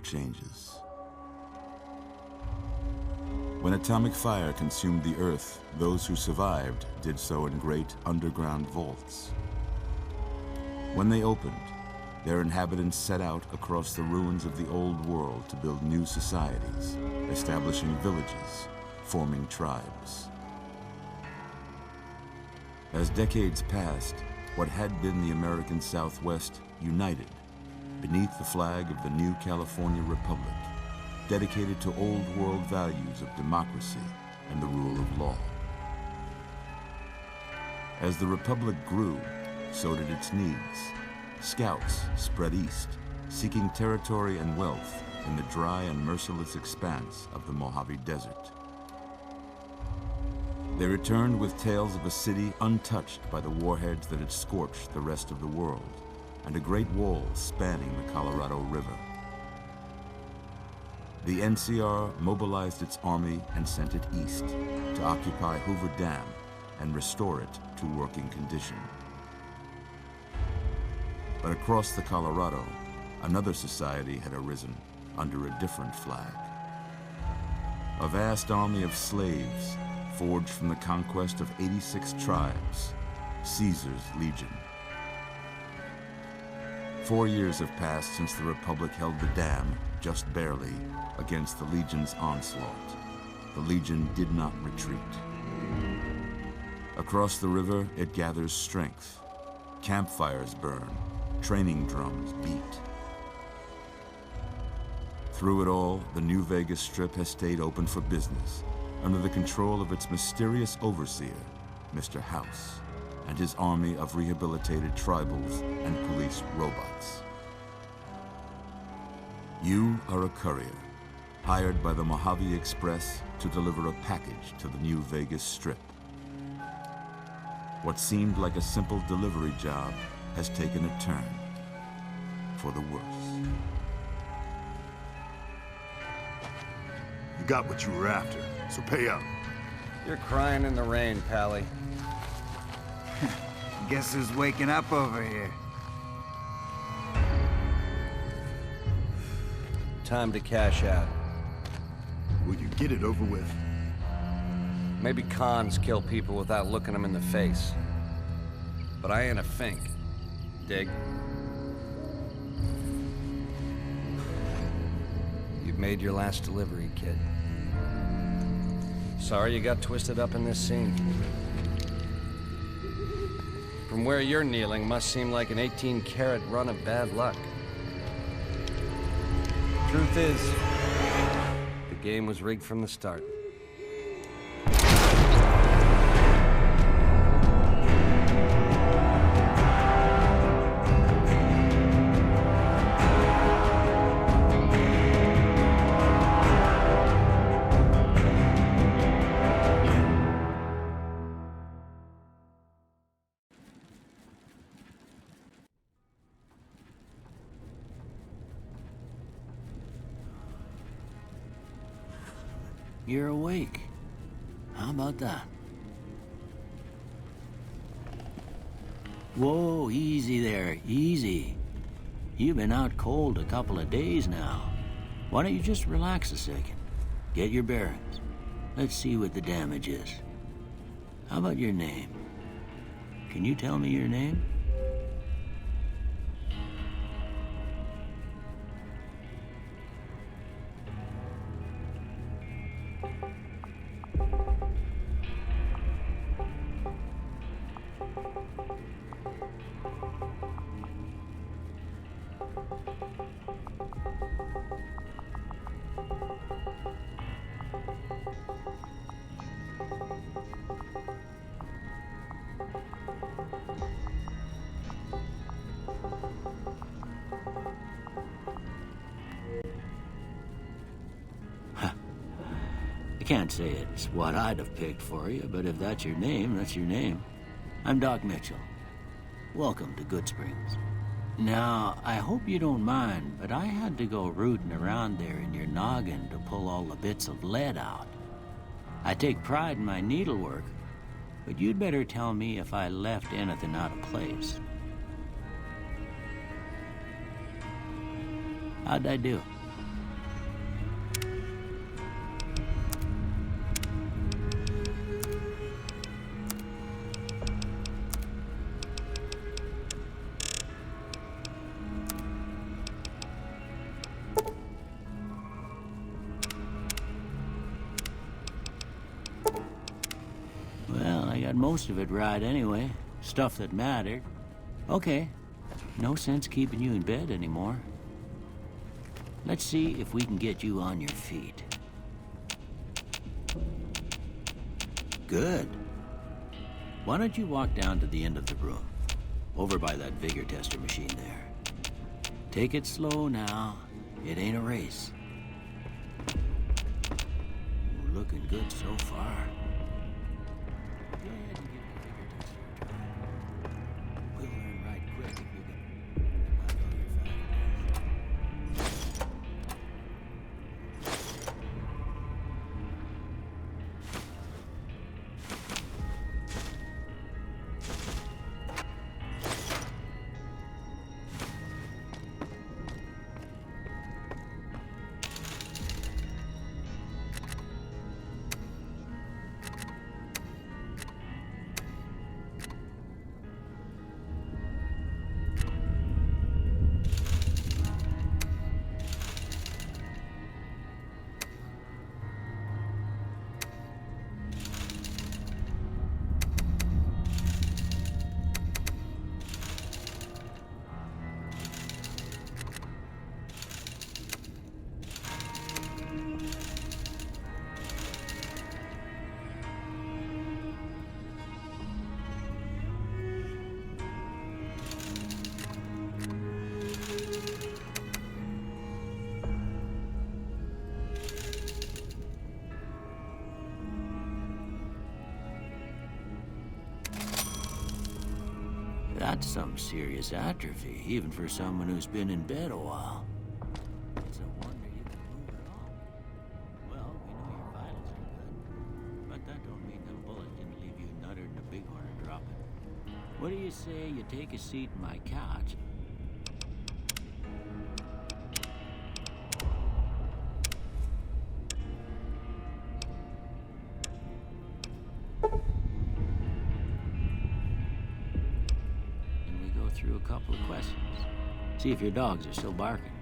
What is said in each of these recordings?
changes. When atomic fire consumed the Earth, those who survived did so in great underground vaults. When they opened, their inhabitants set out across the ruins of the old world to build new societies, establishing villages, forming tribes. As decades passed, what had been the American Southwest united beneath the flag of the new California Republic, dedicated to old world values of democracy and the rule of law. As the Republic grew, so did its needs. Scouts spread east, seeking territory and wealth in the dry and merciless expanse of the Mojave Desert. They returned with tales of a city untouched by the warheads that had scorched the rest of the world, and a great wall spanning the Colorado River. The NCR mobilized its army and sent it east to occupy Hoover Dam and restore it to working condition. But across the Colorado, another society had arisen under a different flag. A vast army of slaves forged from the conquest of 86 tribes, Caesar's Legion. 4 years have passed since the Republic held the dam, just barely, against the Legion's onslaught. The Legion did not retreat. Across the river, it gathers strength. Campfires burn, training drums beat. Through it all, the New Vegas Strip has stayed open for business, under the control of its mysterious overseer, Mr. House, and his army of rehabilitated tribals and police robots. You are a courier, hired by the Mojave Express to deliver a package to the New Vegas Strip. What seemed like a simple delivery job has taken a turn for the worse. You got what you were after, so pay up. You're crying in the rain, Pally. Guess who's waking up over here? Time to cash out. Will you get it over with? Maybe cons kill people without looking them in the face. But I ain't a fink. Dig? You've made your last delivery, kid. Sorry you got twisted up in this scene. From where you're kneeling must seem like an 18-carat run of bad luck. Truth is, the game was rigged from the start. You're awake. How about that? Whoa, easy there, easy. You've been out cold a couple of days now. Why don't you just relax a second? Get your bearings. Let's see what the damage is. How about your name? Can you tell me your name? I can't say it's what I'd have picked for you, but if that's your name, that's your name. I'm Doc Mitchell. Welcome to Goodsprings. Now, I hope you don't mind, but I had to go rooting around there in your noggin to pull all the bits of lead out. I take pride in my needlework, but you'd better tell me if I left anything out of place. How'd I do? got most of it right anyway. Stuff that mattered. Okay. No sense keeping you in bed anymore. Let's see if we can get you on your feet. Good. Why don't you walk down to the end of the room? Over by that vigor tester machine there. Take it slow now. It ain't a race. We're looking good so far. Go ahead and give the vigor tester a try. We'll learn right quick if you can let go your faculties. That's some serious atrophy, even for someone who's been in bed a while. It's a wonder you can move at all. Well, we know your vitals are good, but that don't mean them bullets didn't leave you nuttered and a bighorn dropping. What do you say you take a seat in my couch? Through a couple of questions. See if your dogs are still barking.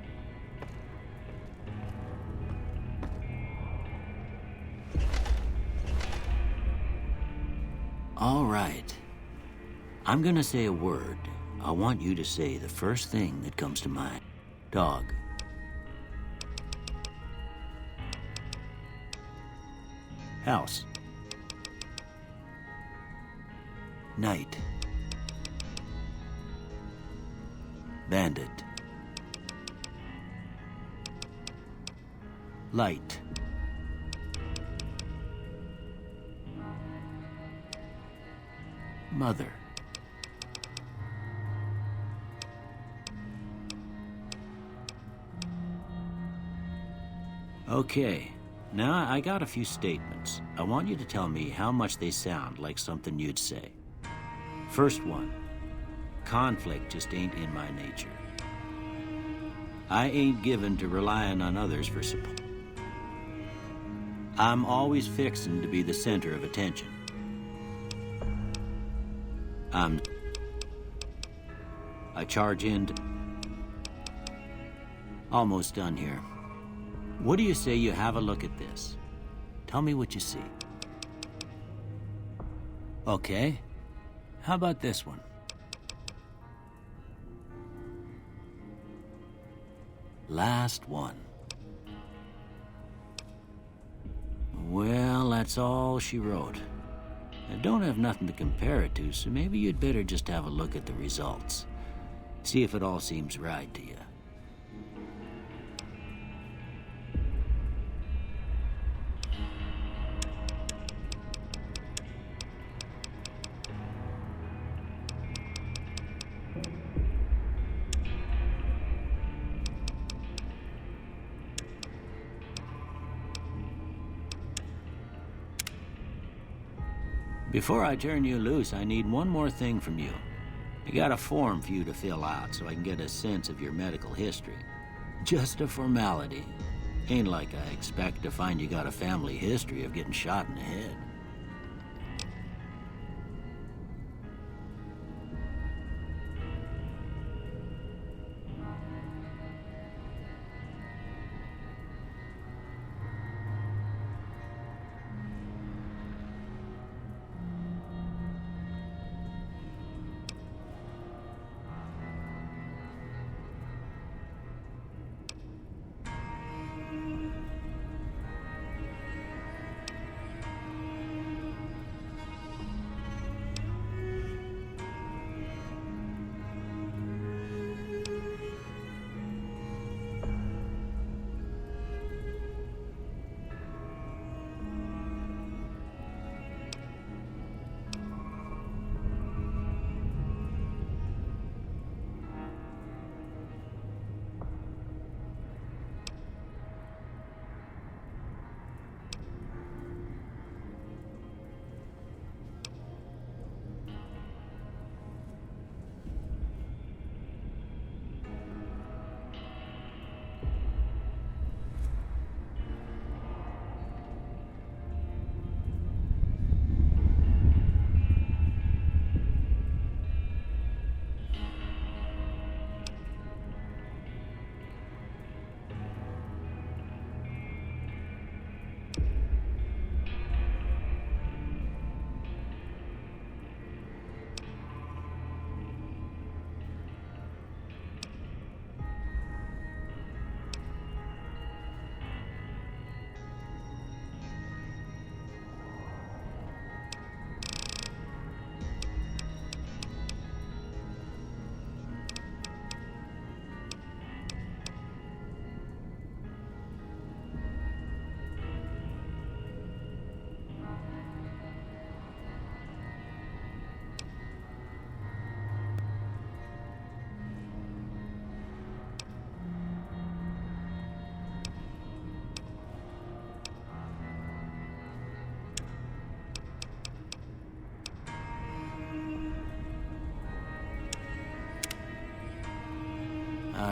All right. I'm gonna say a word. I want you to say the first thing that comes to mind. Dog. House. Night. Bandit. Light. Mother. Okay, now I got a few statements. I want you to tell me how much they sound like something you'd say. First one. Conflict just ain't in my nature. I ain't given to relying on others for support. I'm always fixin' to be the center of attention. I charge in. Almost done here. What do you say you have a look at this? Tell me what you see. Okay. How about this one? Last one. Well, that's all she wrote. I don't have nothing to compare it to, so maybe you'd better just have a look at the results. See if it all seems right to you. Before I turn you loose, I need one more thing from you. I got a form for you to fill out so I can get a sense of your medical history. Just a formality. Ain't like I expect to find you got a family history of getting shot in the head.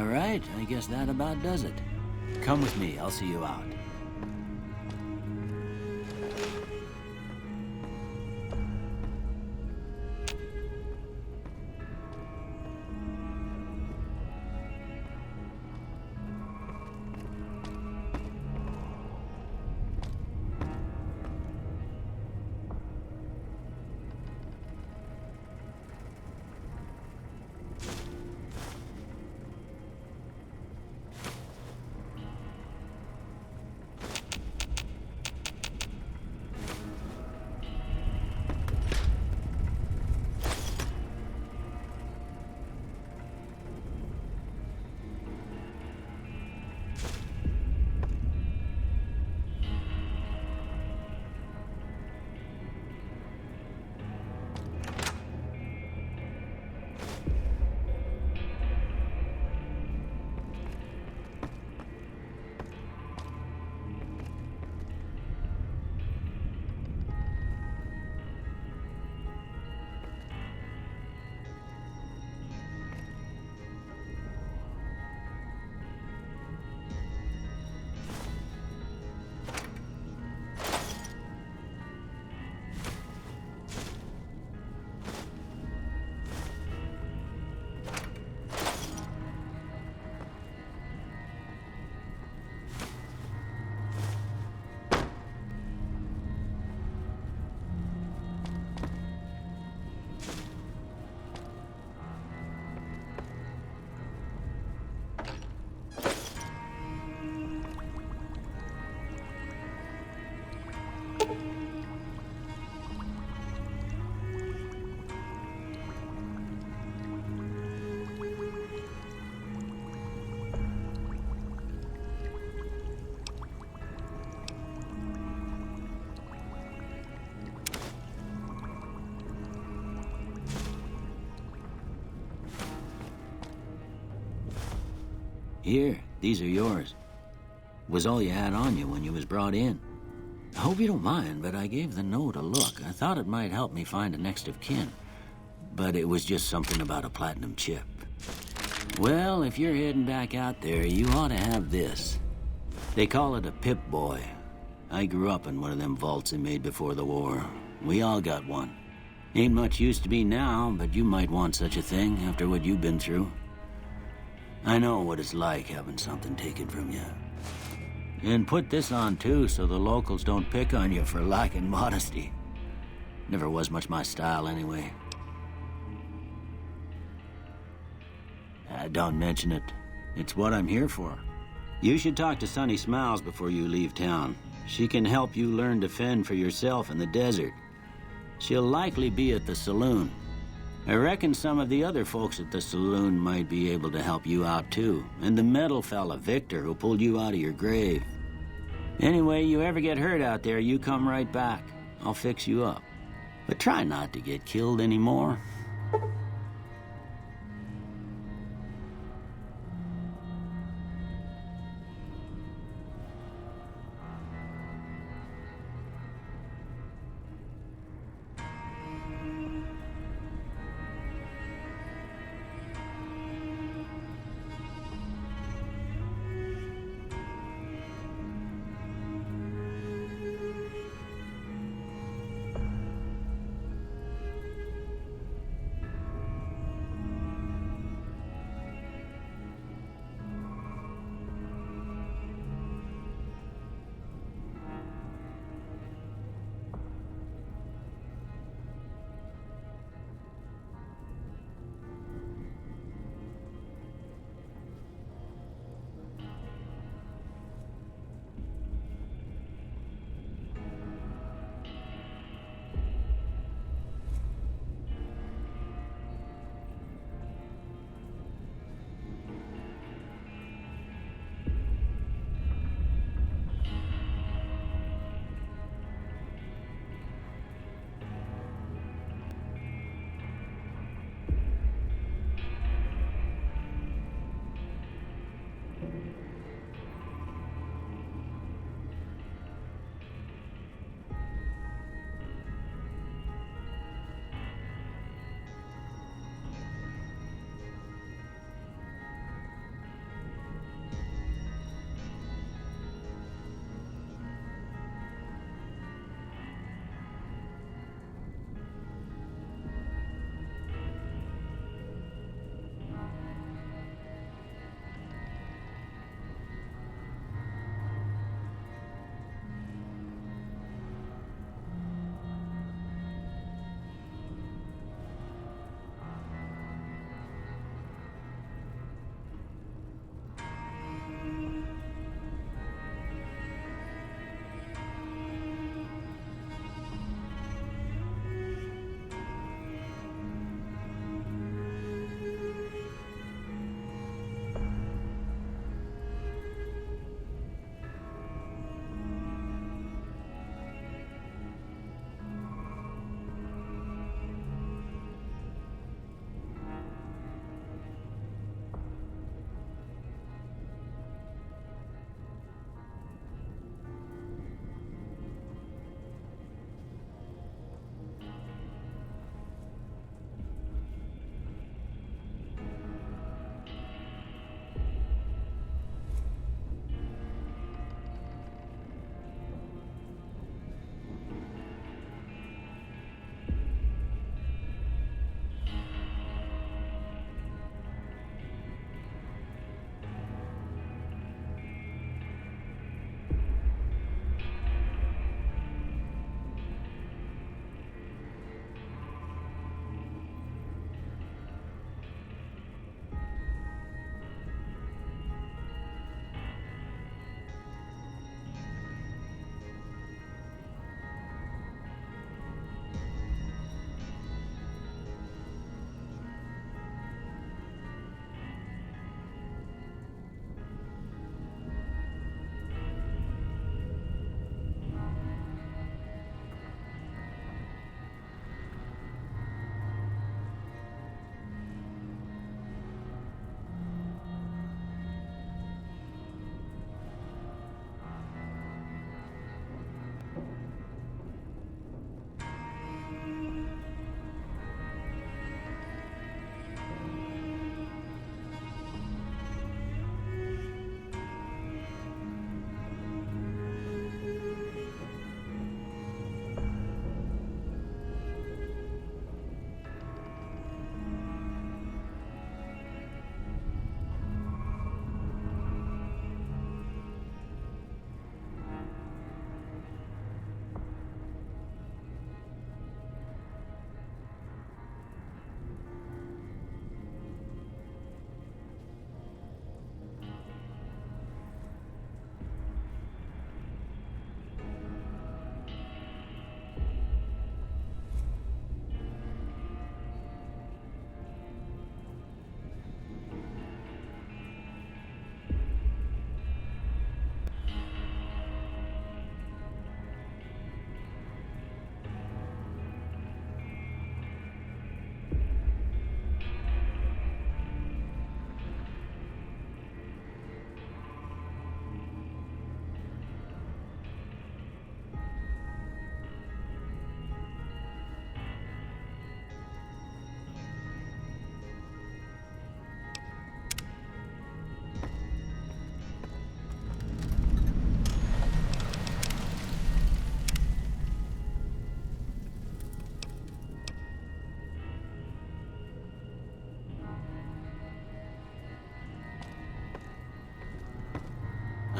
All right, I guess that about does it. Come with me, I'll see you out. Here, these are yours. Was all you had on you when you was brought in. I hope you don't mind, but I gave the note a look. I thought it might help me find a next of kin. But it was just something about a platinum chip. Well, if you're heading back out there, you ought to have this. They call it a Pip-Boy. I grew up in one of them vaults they made before the war. We all got one. Ain't much use to me now, but you might want such a thing after what you've been through. I know what it's like having something taken from you. And put this on, too, so the locals don't pick on you for lacking modesty. Never was much my style, anyway. Don't mention it. It's what I'm here for. You should talk to Sunny Smiles before you leave town. She can help you learn to fend for yourself in the desert. She'll likely be at the saloon. I reckon some of the other folks at the saloon might be able to help you out, too. And the metal fella, Victor, who pulled you out of your grave. Anyway, you ever get hurt out there, you come right back. I'll fix you up. But try not to get killed anymore.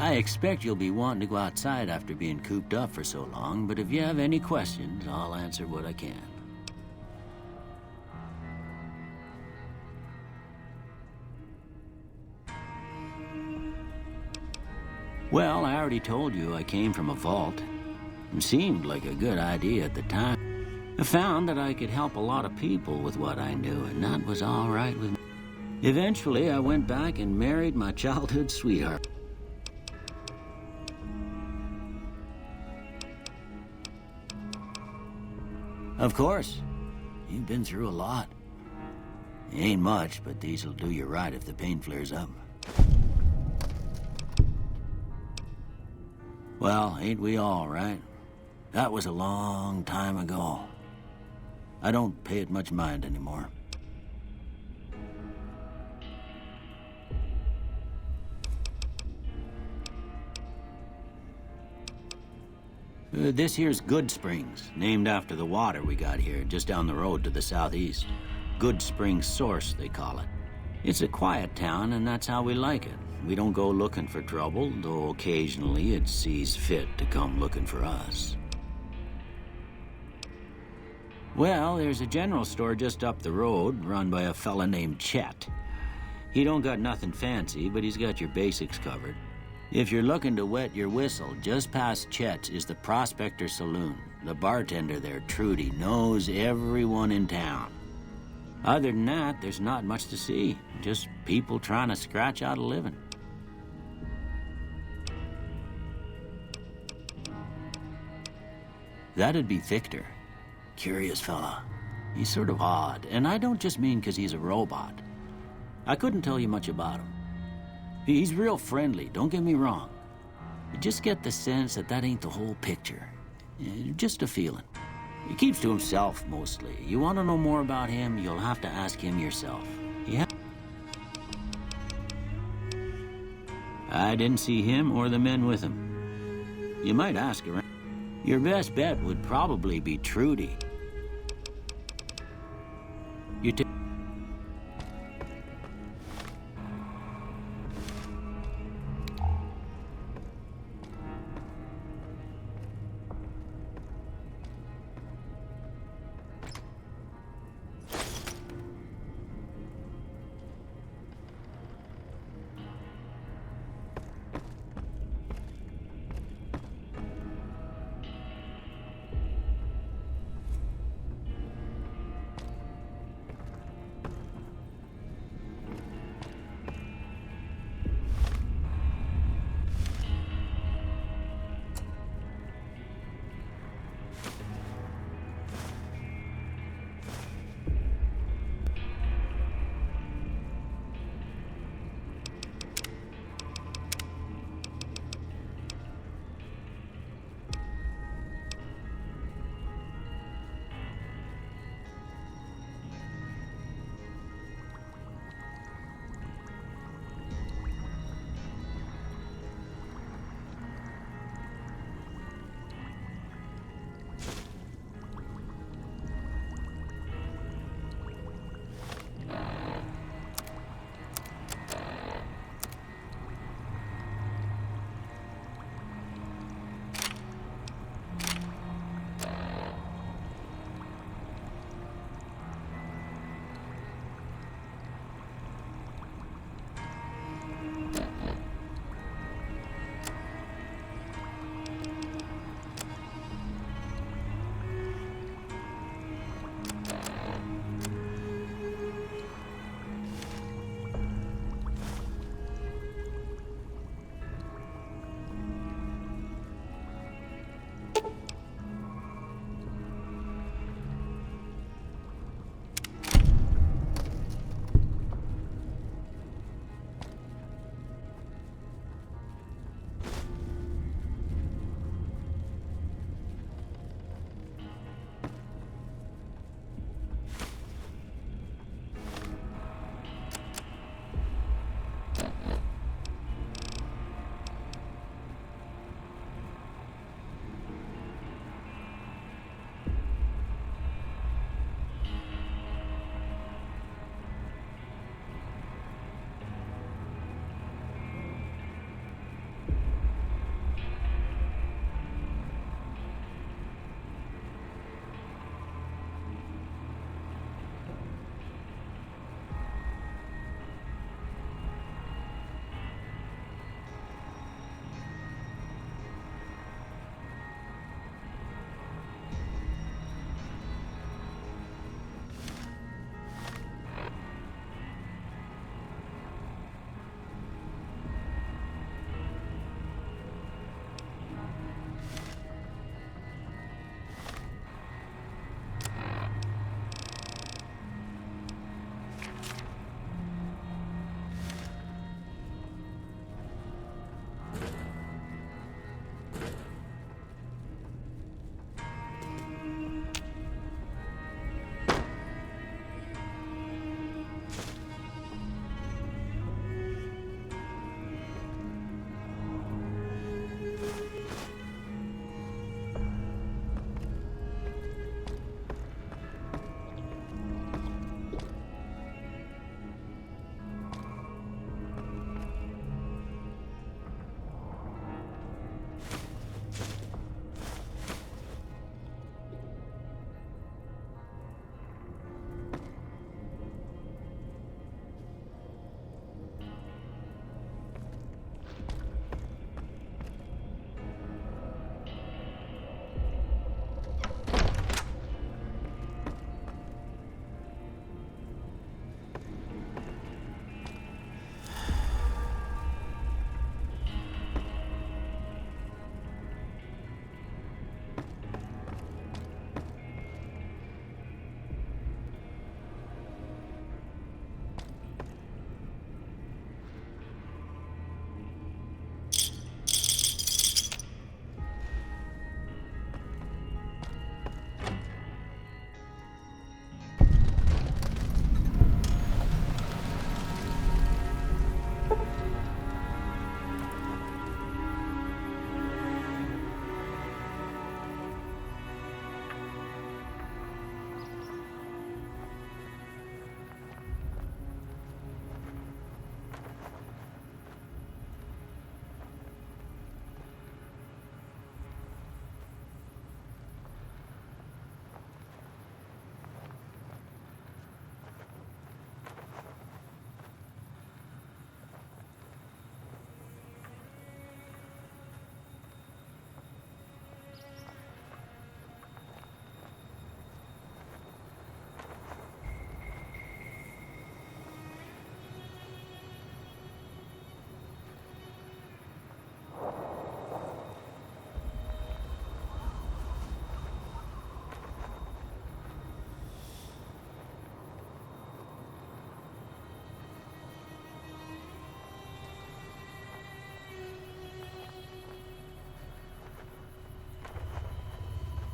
I expect you'll be wanting to go outside after being cooped up for so long, but if you have any questions, I'll answer what I can. Well, I already told you I came from a vault. It seemed like a good idea at the time. I found that I could help a lot of people with what I knew, and that was all right with me. Eventually, I went back and married my childhood sweetheart. Of course. You've been through a lot. Ain't much, but these'll do you right if the pain flares up. Well, ain't we all, right? That was a long time ago. I don't pay it much mind anymore. This here's Good Springs, named after the water we got here, just down the road to the southeast. Good Springs Source, they call it. It's a quiet town, and that's how we like it. We don't go looking for trouble, though occasionally it sees fit to come looking for us. Well, there's a general store just up the road, run by a fella named Chet. He don't got nothing fancy, but he's got your basics covered. If you're looking to wet your whistle, just past Chet's is the Prospector Saloon. The bartender there, Trudy, knows everyone in town. Other than that, there's not much to see. Just people trying to scratch out a living. That'd be Victor. Curious fella. He's sort of odd, and I don't just mean 'cause he's a robot. I couldn't tell you much about him. He's real friendly, don't get me wrong. You just get the sense that that ain't the whole picture. Just a feeling. He keeps to himself, mostly. You want to know more about him, you'll have to ask him yourself. Yeah. I didn't see him or the men with him. You might ask around. Your best bet would probably be Trudy. You